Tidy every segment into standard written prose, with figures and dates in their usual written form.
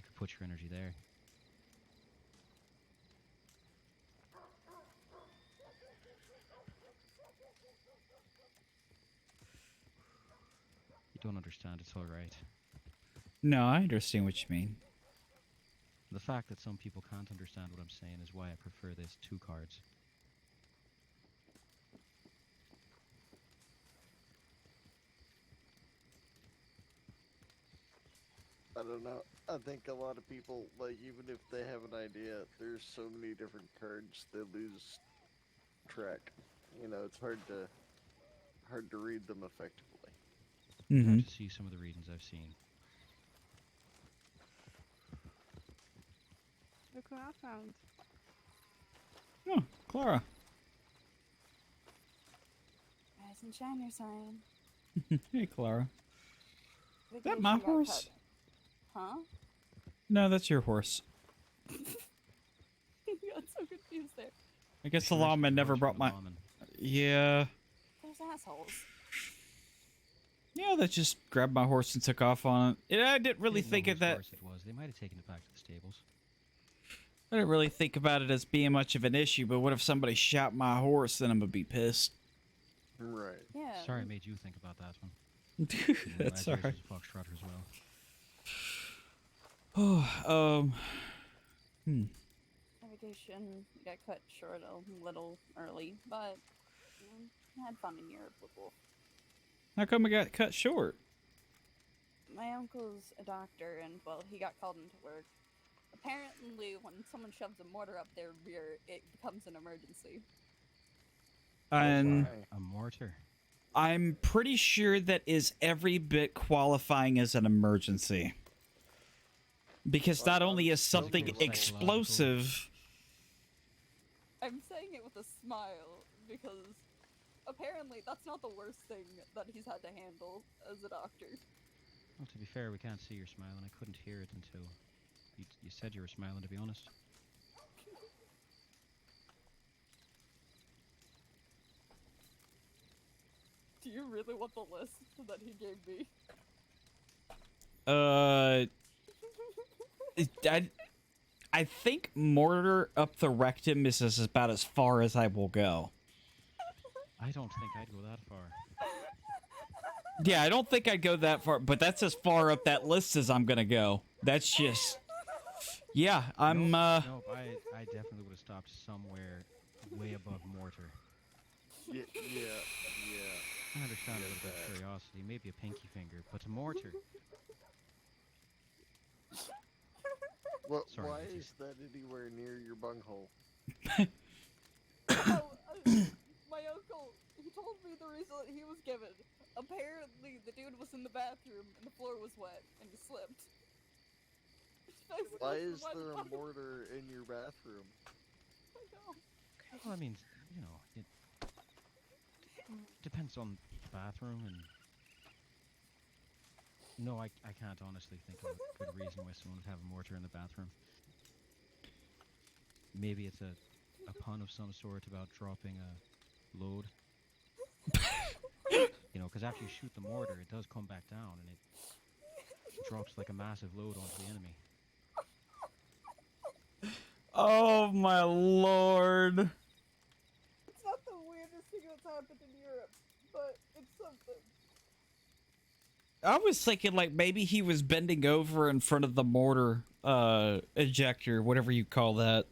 could put your energy there. You don't understand, it's alright. No, I understand what you mean. The fact that some people can't understand what I'm saying is why I prefer this 2 cards. I don't know. I think a lot of people, like, even if they have an idea, there's so many different cards, they lose track. You know, it's hard to read them effectively. Mm-hmm. Hard to see some of the readings I've seen. Look what I found. Oh, Clara. Rise and shine your sign. Hey, Clara. Is that Vacation my got horse? cut. Huh? No, that's your horse. I got so confused there. I guess the You should rescue lawman the never horse brought from the my... lawman. Yeah. There's assholes. Yeah, they just grabbed my horse and took off on it. Yeah, I didn't really They didn't think know of whose that. horse it was. They might have taken it back to the stables. I didn't really think about it as being much of an issue, but what if somebody shot my horse? Then I'm gonna be pissed. Right. Yeah. Sorry I made you think about that one. That's I alright. was a foxtrotter as well. Oh, Navigation got cut short a little early, but I had fun in Europe with Wolf. How come it got cut short? My uncle's a doctor, and, well, he got called into work. Apparently, when someone shoves a mortar up their rear, it becomes an emergency. And Why? A mortar. I'm pretty sure that is every bit qualifying as an emergency. Because not only is something Psychological. explosive... I'm saying it with a smile, because apparently that's not the worst thing that he's had to handle as a doctor. Well, to be fair, we can't see your smile, and I couldn't hear it until you said you were smiling, to be honest. Do you really want the list that he gave me? I think mortar up the rectum is about as far as I will go. I don't think I'd go that far. Yeah, I don't think I'd go that far, but that's as far up that list as I'm gonna go. That's just... Yeah, I'm, Nope, I definitely would have stopped somewhere way above mortar. Yeah. I understand a little bit of curiosity, maybe a pinky finger, but a mortar? Well, Sorry, why Vicky. is that anywhere near your bunghole? Oh, my uncle, he told me the reason that he was given. Apparently, the dude was in the bathroom and the floor was wet and he slipped. Why is there a mortar in your bathroom? I know. Well, I mean, you know, it depends on the bathroom, and... No, I can't honestly think of a good reason why someone would have a mortar in the bathroom. Maybe it's a pun of some sort about dropping a load. You know, because after you shoot the mortar, it does come back down, and it drops like a massive load onto the enemy. Oh my lord. It's not the weirdest thing that's happened in Europe, but it's something. I was thinking like maybe he was bending over in front of the mortar ejector, whatever you call that.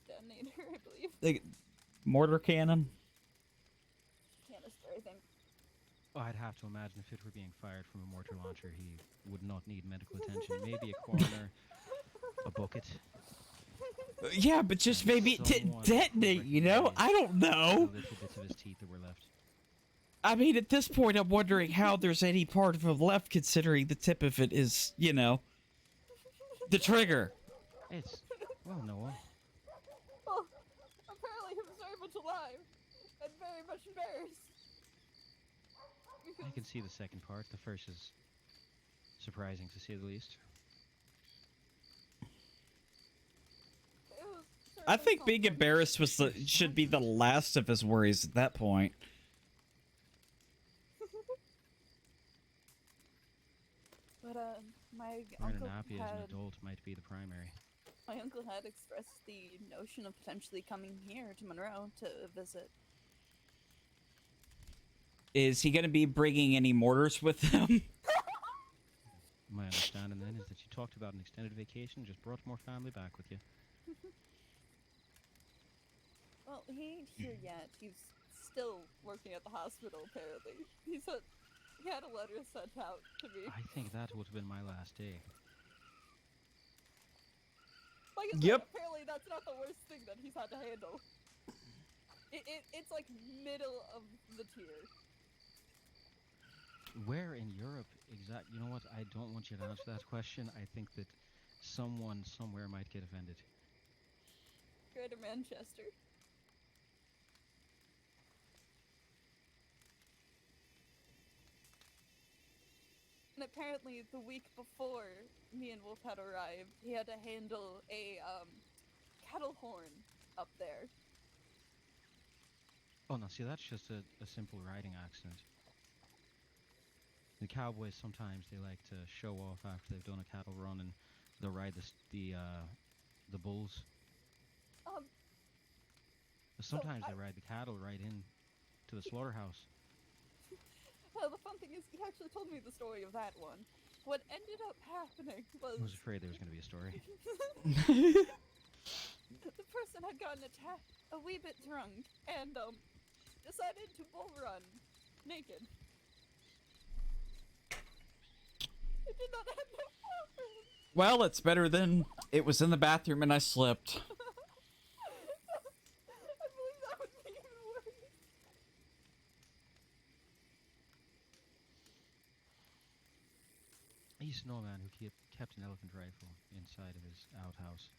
Detonator, I believe. The mortar cannon? Canister, I think. Oh, I'd have to imagine if it were being fired from a mortar launcher, he would not need medical attention. Maybe a coroner, a bucket. Yeah, but just maybe Someone detonate, you know? I don't The know. little bits of his teeth that were left. I mean, at this point, I'm wondering how there's any part of him left, considering the tip of it is, you know, the trigger. It's... Well, Noah. Well, apparently he was very much alive and very much embarrassed. I can see the second part. The first is surprising, to say the least. I think being embarrassed was should be the last of his worries at that point. But my Wearing a uncle nappy as an had adult might be the primary. my uncle had expressed the notion of potentially coming here to Monroe to visit. Is he going to be bringing any mortars with him? My understanding then is that you talked about an extended vacation, just brought more family back with you. Well, he ain't here yet. He's still working at the hospital, apparently. He had a letter sent out to me. I think that would have been my last day. Like I said, Yep. apparently that's not the worst thing that he's had to handle. It's like middle of the tier. Where in Europe exactly? You know what? I don't want you to answer that question. I think that someone somewhere might get offended. Greater Manchester. And apparently the week before me and Wolf had arrived, he had to handle a kettle horn up there. Oh no, see that's just a simple riding accident. The cowboys sometimes they like to show off after they've done a cattle run and they'll ride the bulls. Sometimes they ride the cattle right in to the slaughterhouse. Well, the fun thing is, he actually told me the story of that one. What ended up happening was... I was afraid there was going to be a story. The person had gotten a wee bit drunk and decided to bull run naked. It did not end up happening. Well, it's better than it was in the bathroom and I slipped. I believe that would be even worse. I used to know a man who kept an elephant rifle inside of his outhouse.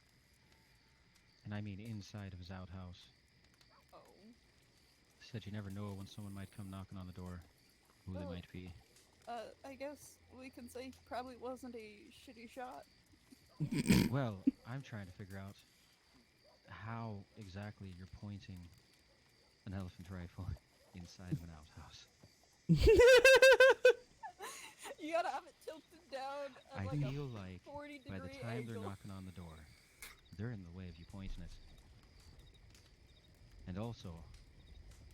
And I mean inside of his outhouse. Oh. Said you never know when someone might come knocking on the door, who they Well, might be. I guess we can say he probably wasn't a shitty shot. Well, I'm trying to figure out how exactly you're pointing an elephant rifle inside of an outhouse. You gotta have it tilted down at I like feel a like 40 by the degree time angle. they're knocking on the door, they're in the way of you pointing it. And also,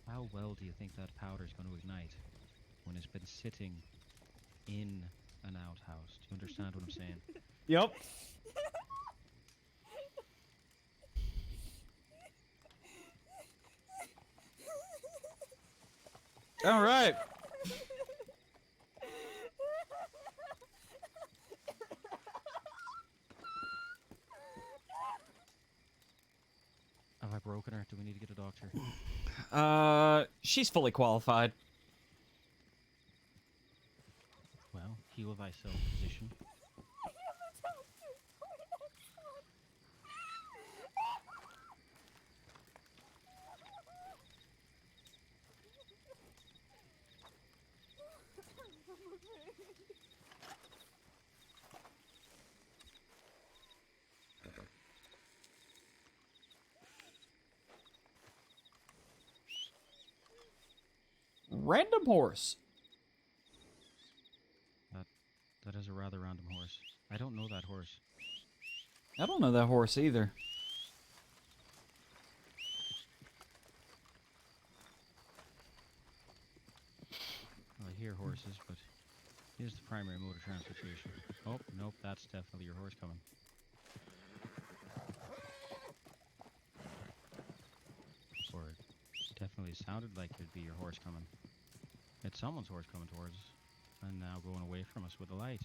how well do you think that powder is going to ignite when it's been sitting in an outhouse? Do you understand what I'm saying? Yep. All right. Have I broken her? Do we need to get a doctor? She's fully qualified. Well, heal thyself, physician. I am a doctor. Why not stop? Random horse. That is a rather random horse. I don't know that horse. I don't know that horse either. Well, I hear horses, but here's the primary mode of transportation. Oh, nope, that's definitely your horse coming. Or it definitely sounded like it'd be your horse coming. It's someone's horse coming towards us, and now going away from us with a light.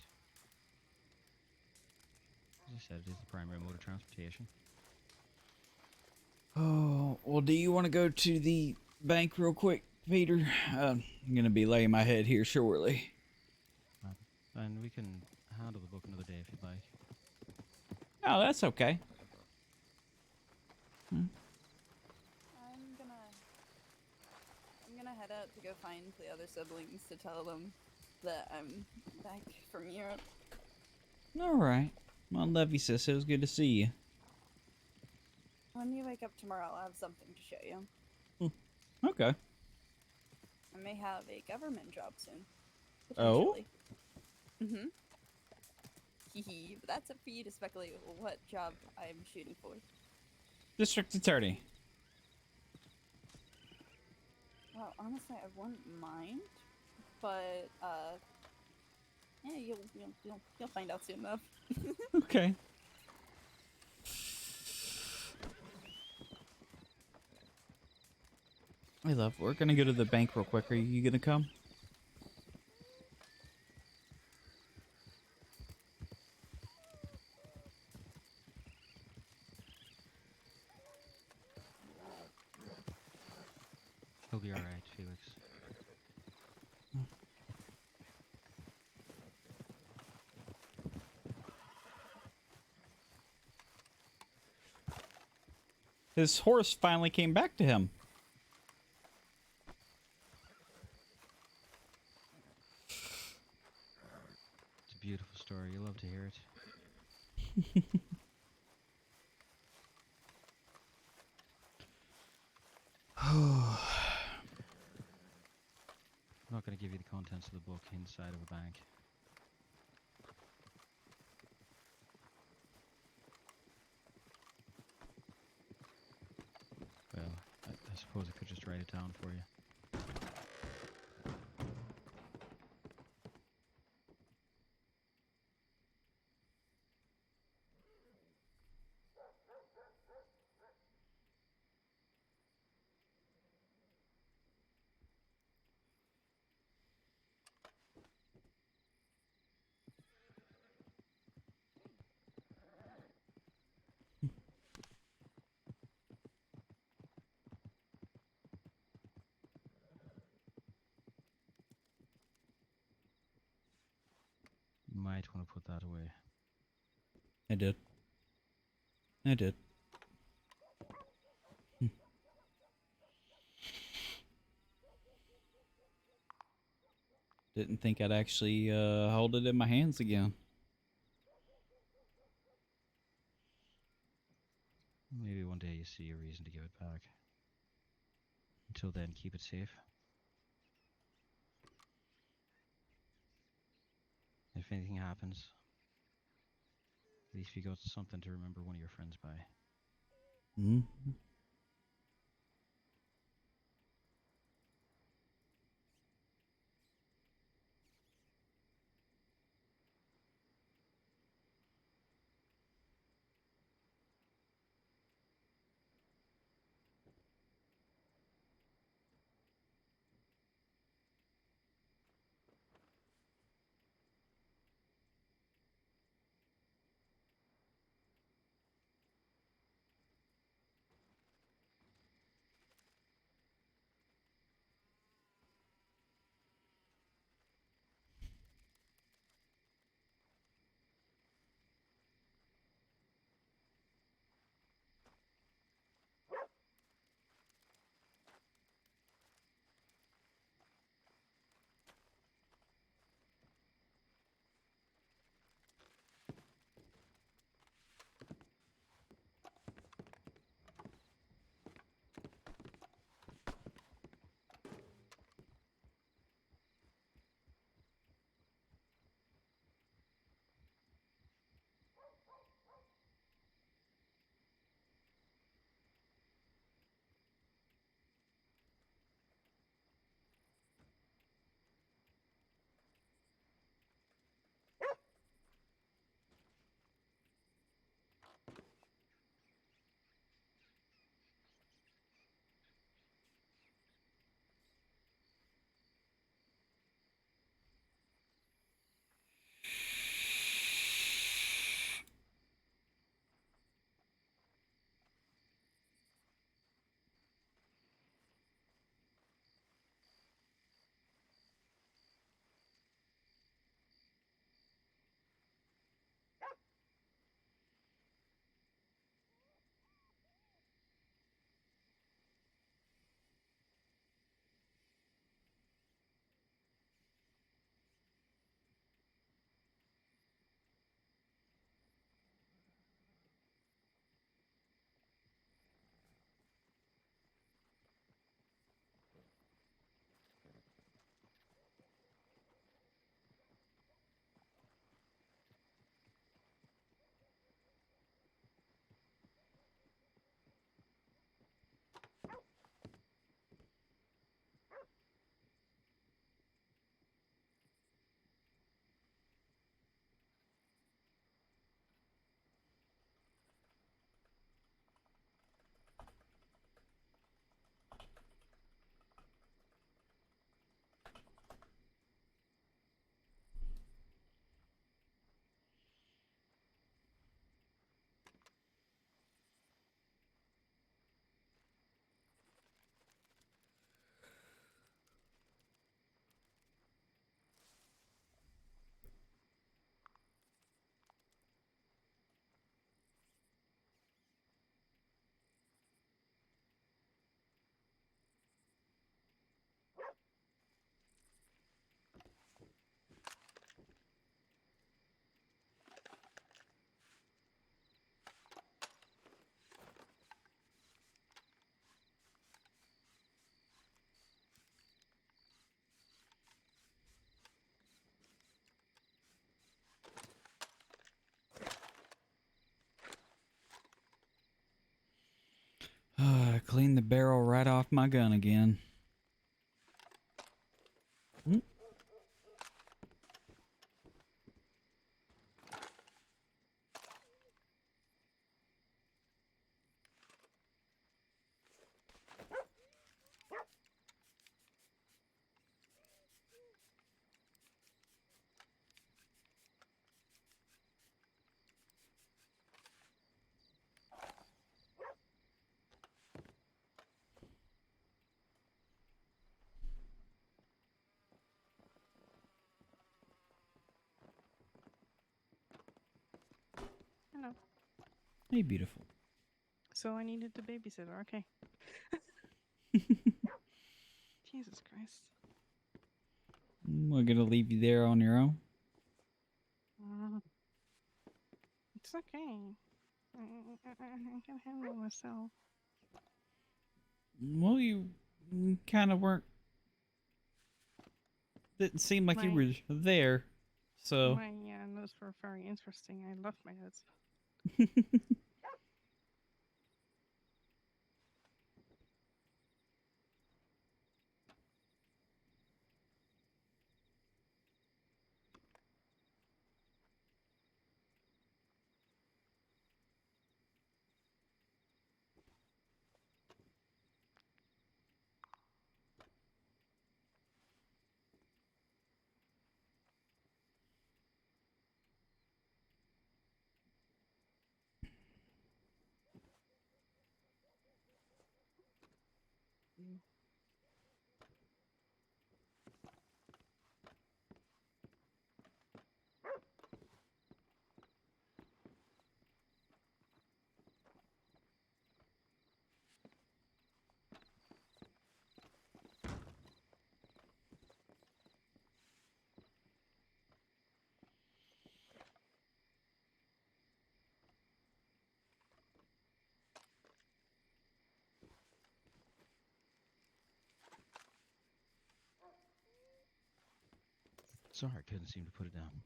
As I said, it is the primary mode of transportation. Oh, well, do you want to go to the bank real quick, Peter? I'm going to be laying my head here shortly. And we can handle the book another day if you'd like. Oh, that's okay. I'm gonna head out to go find the other siblings to tell them that I'm back from Europe. All right. Well, love you, sis. It was good to see you. When you wake up tomorrow, I'll have something to show you. Okay. I may have a government job soon. Oh? Mm-hmm. Hee but that's up for you to speculate what job I'm shooting for. District attorney. Well, honestly, I wouldn't mind, but yeah, you'll find out soon enough. Okay. Hey, love, we're gonna go to the bank real quick. Are you gonna come? He'll be alright, Felix. His horse finally came back to him. It's a beautiful story. You love to hear it. I'm not going to give you the contents of the book inside of a bank. Well, I suppose I could just write it down for you. You might want to put that away. I did. I did. Didn't think I'd actually hold it in my hands again. Maybe one day you see a reason to give it back. Until then, keep it safe. If anything happens, at least you got something to remember one of your friends by. Mm-hmm. clean the barrel right off my gun again. Mm. Hello. Hey, beautiful. So I needed a babysitter. Okay. Jesus Christ. We're gonna leave you there on your own. It's okay. I can handle myself. Well, you kind of weren't. Didn't seem like you My- were there. So. My notes were very interesting. I love my notes. Sorry, I couldn't seem to put it down.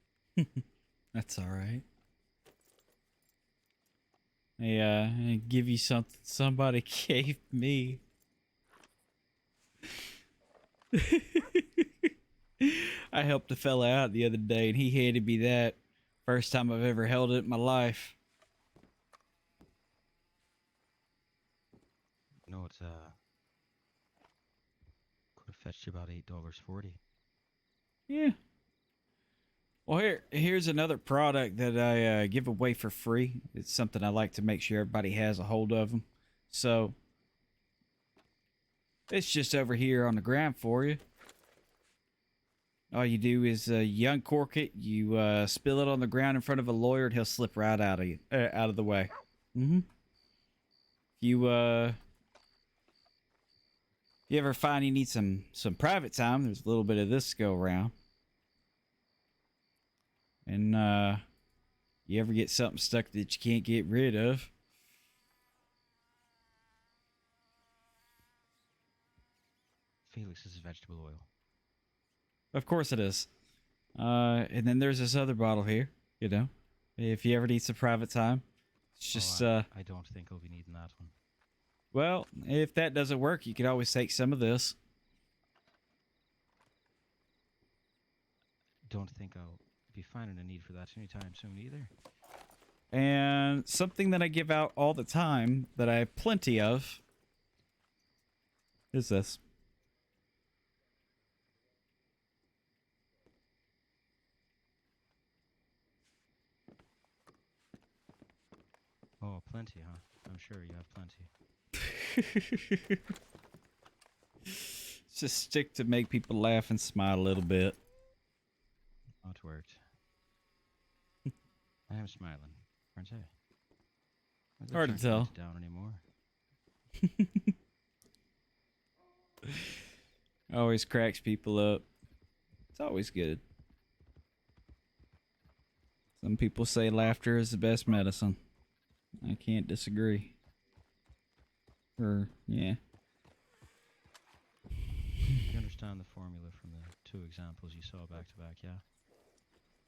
That's all right. I give you something somebody gave me. I helped a fella out the other day, and he handed me that. First time I've ever held it in my life. No, it's could have fetched you about $8.40. Yeah. Well, here's another product that I give away for free. It's something I like to make sure everybody has a hold of them. So it's just over here on the ground for you. All you do is you uncork it, you spill it on the ground in front of a lawyer, and he'll slip right out of you, out of the way. Mm-hmm. You ever find you need some private time? There's a little bit of this to go around. And you ever get something stuck that you can't get rid of? Felix's vegetable oil. Of course it is. And then there's this other bottle here, you know. If you ever need some private time. It's just I don't think I'll be needing that one. well, if that doesn't work, you could always take some of this. Don't think I'll be finding a need for that anytime soon either. And something that I give out all the time that I have plenty of is this. Oh, plenty, huh? I'm sure you have plenty. It's just stick to make people laugh and smile a little bit. Oh, it worked. I am smiling, aren't I? My Hard to lips tell. aren't down anymore. Always cracks people up. It's always good. Some people say laughter is the best medicine. I can't disagree. Yeah. You understand the formula from the two examples you saw back to back, yeah?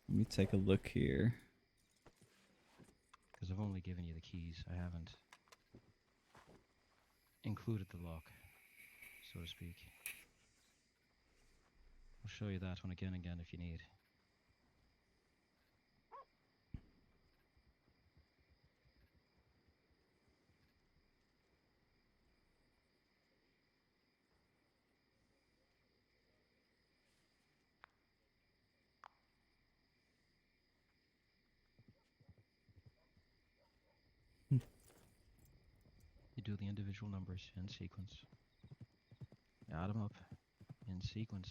Let me take a look here. Because I've only given you the keys. I haven't included the lock, so to speak. I'll show you that one again if you need. You do the individual numbers in sequence. Add them up in sequence.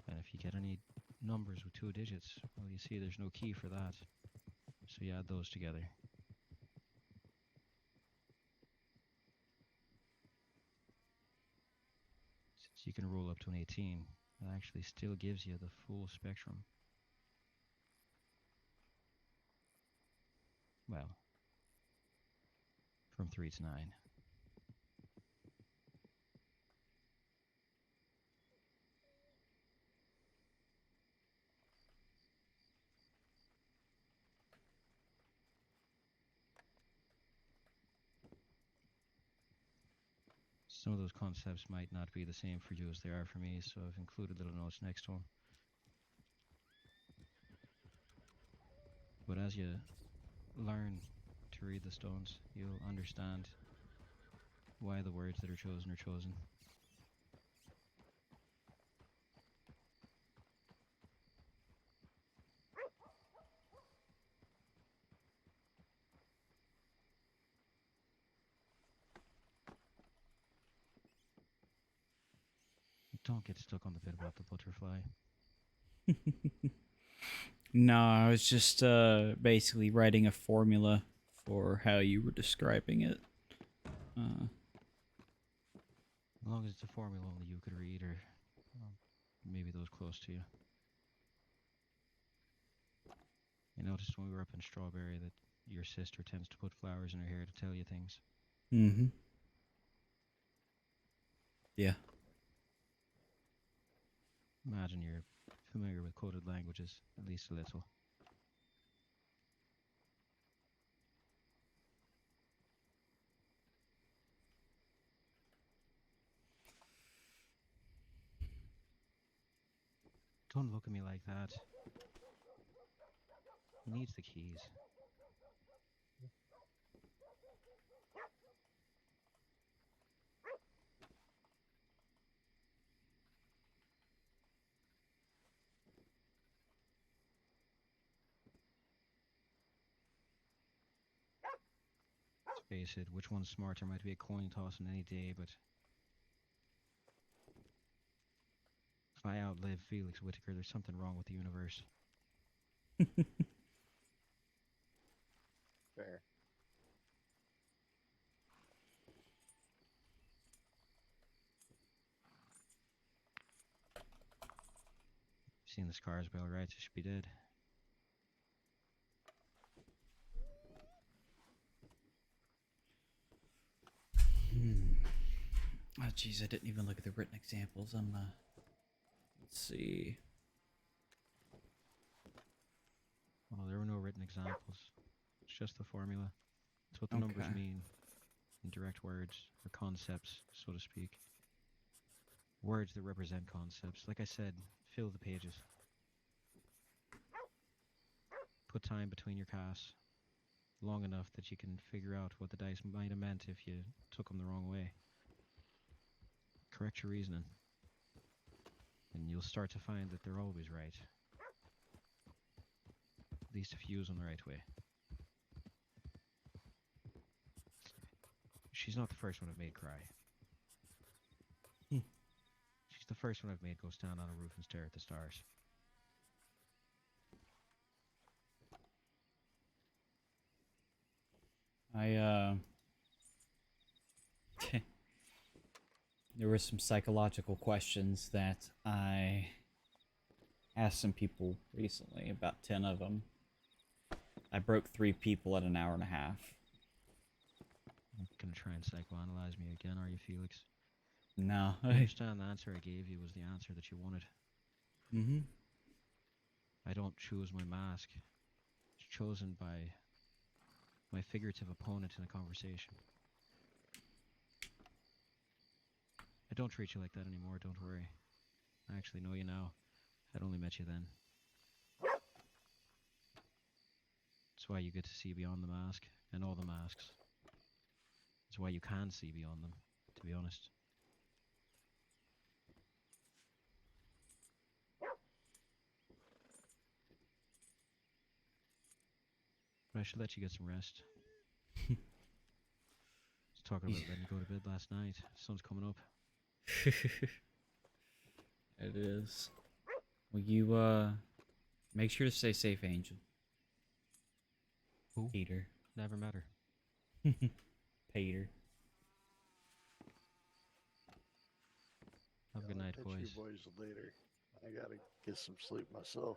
And if you get any numbers with 2 digits, well, you see there's no key for that. So you add those together. Since you can roll up to an 18, it actually still gives you the full spectrum. Well, from 3 to 9. Some of those concepts might not be the same for you as they are for me, so I've included little notes next to them. But as you learn to read the stones, you'll understand why the words that are chosen are chosen. Don't get stuck on the bit about the butterfly. No, I was just basically writing a formula for how you were describing it. As long as it's a formula only you could read, or well, maybe those close to you. I noticed when we were up in Strawberry that your sister tends to put flowers in her hair to tell you things. Mm-hmm. Yeah. Imagine you're familiar with coded languages, at least a little. Don't look at me like that. He needs the keys. Let's face it, which one's smarter might be a coin toss on any day, but if I outlive Felix Whitaker, there's something wrong with the universe. Fair. Seen the scars, Bell, right? She should be dead. Oh, jeez, I didn't even look at the written examples. Let's see. Oh, there were no written examples. It's just the formula. It's what the numbers Okay. mean in direct words, or concepts, so to speak. Words that represent concepts. Like I said, fill the pages. Put time between your casts, long enough that you can figure out what the dice might have meant if you took them the wrong way. Correct your reasoning, and you'll start to find that they're always right. At least if you use them the right way. She's not the first one I've made cry. She's the first one I've made go stand on a roof and stare at the stars. There were some psychological questions that I asked some people recently, about 10 of them. I broke 3 people at an hour and a half. You're gonna try and psychoanalyze me again, are you, Felix? No. I understand the answer I gave you was the answer that you wanted. Mm-hmm. I don't choose my mask. It's chosen by my figurative opponent in a conversation. don't treat you like that anymore, don't worry. I actually know you now. I'd only met you then. That's why you get to see beyond the mask and all the masks. That's why you can see beyond them, to be honest. But I should let you get some rest. I was talking about letting you go to bed last night. Sun's coming up. It is. Will you, make sure to stay safe, Angel. Who? Peter. Never met her. Peter. Have a good night, Catch boys. you boys later. I gotta get some sleep myself.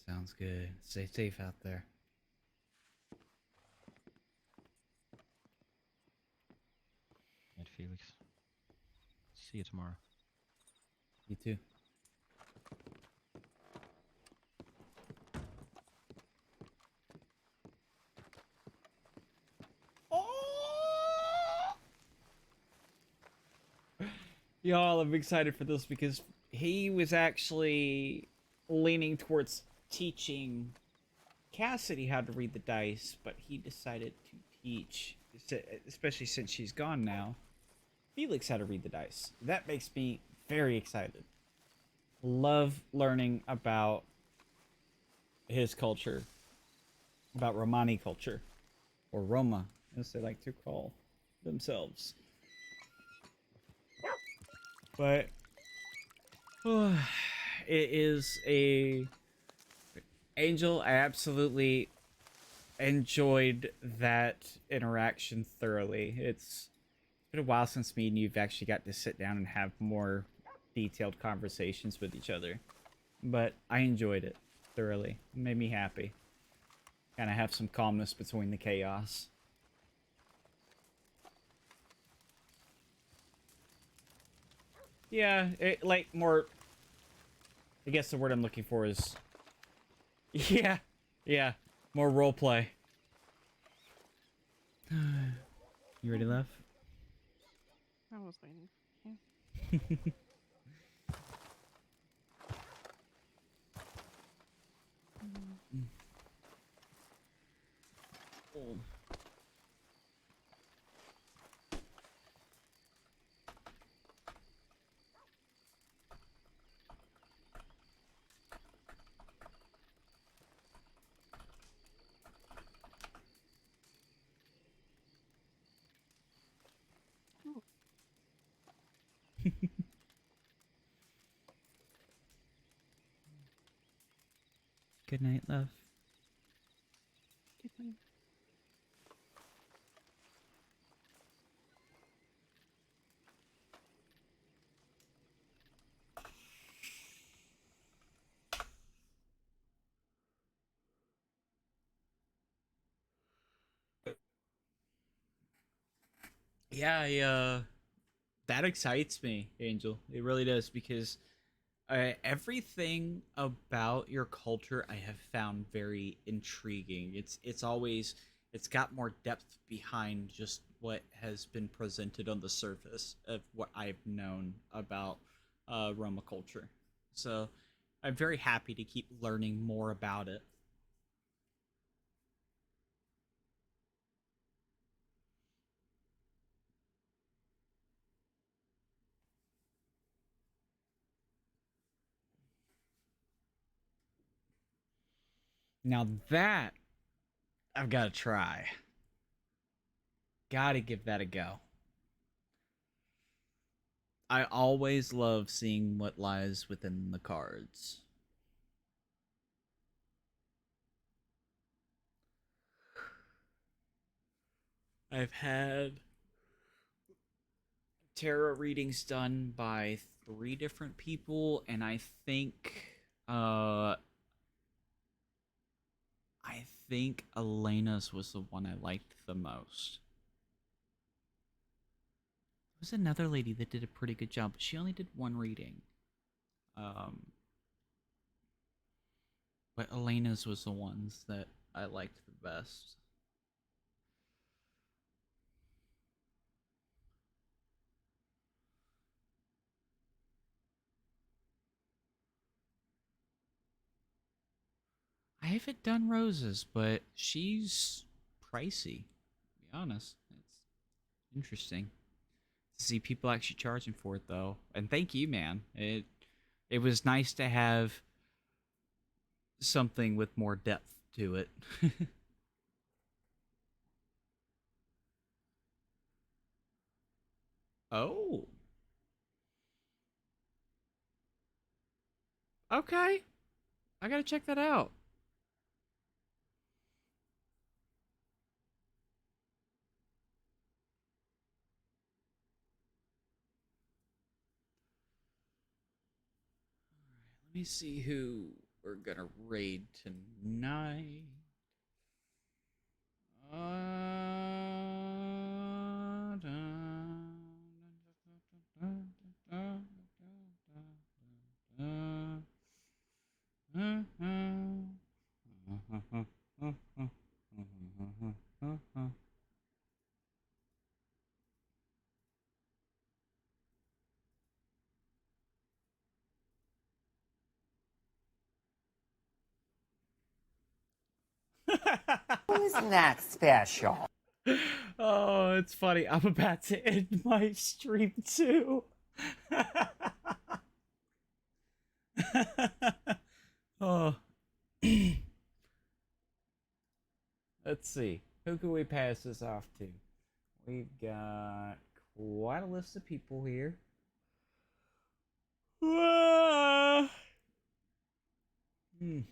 Sounds good. Stay safe out there. Night, Felix. See you tomorrow. You too. Y'all, I'm excited for this because he was actually leaning towards teaching Cassidy how to read the dice, but he decided to teach, especially since she's gone now, Felix how to read the dice. That makes me very excited. Love learning about his culture, about Romani culture, or Roma, as they like to call themselves. But it is a Angel. I absolutely enjoyed that interaction thoroughly. It's been a while since me and you've actually got to sit down and have more detailed conversations with each other, but I enjoyed it thoroughly. It made me happy. Kind of have some calmness between the chaos. Yeah, it, like, more... I guess the word I'm looking for is... Yeah, more roleplay. You ready, love? I was waiting for you. Oh. Good night, love. Good night. Yeah, that excites me, Angel. It really does, because everything about your culture I have found very intriguing. It's always, it's got more depth behind just what has been presented on the surface of what I've known about Roma culture. So I'm very happy to keep learning more about it. Now that I've got to try. Gotta give that a go. I always love seeing what lies within the cards. I've had tarot readings done by 3 different people, and uh I think Elena's was the one I liked the most. There was another lady that did a pretty good job, but she only did 1 reading. But Elena's was the ones that I liked the best. I haven't done roses, but she's pricey. To be honest, it's interesting to see people actually charging for it, though. And thank you, man. It was nice to have something with more depth to it. Oh, okay. I gotta check that out. Let me see who we're gonna raid tonight. Who's not special? Oh, it's funny. I'm about to end my stream too. Oh. Let's see. Who can we pass this off to? We've got quite a list of people here. Ah. I think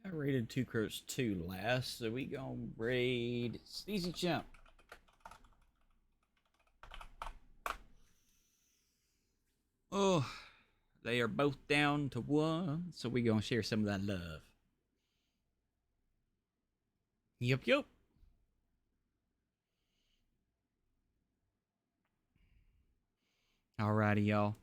I raided Two Crows 2 last, so we gonna raid Sneezy Chimp. Oh, they are both down to 1, so we gonna share some of that love. Yup, yup. Alrighty, y'all.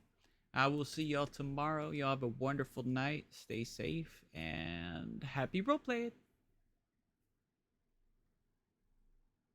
I will see y'all tomorrow. Y'all have a wonderful night. Stay safe and happy roleplaying.